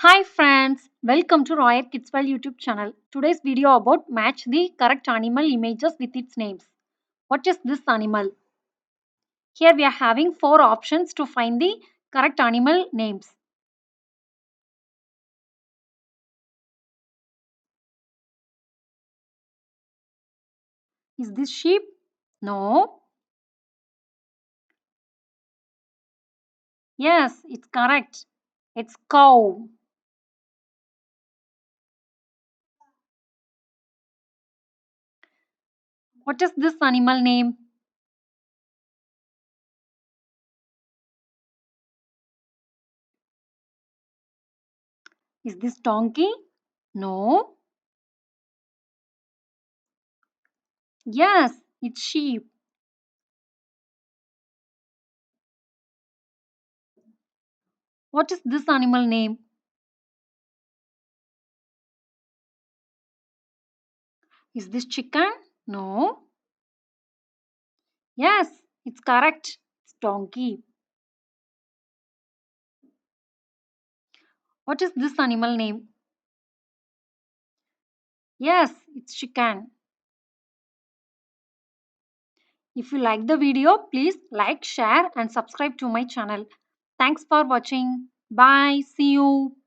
Hi friends, welcome to Rayar Kids World YouTube channel. Today's video about match the correct animal images with its names. What is this animal? Here we are having four options to find the correct animal names. Is this sheep? No. Yes, it's correct. It's cow. What is this animal name? Is this donkey? No. Yes, it's sheep. What is this animal name? Is this chicken? No. Yes, it's correct. It's donkey. What is this animal name? Yes, it's chicken. If you like the video, please like, share and subscribe to my channel. Thanks for watching. Bye. See you.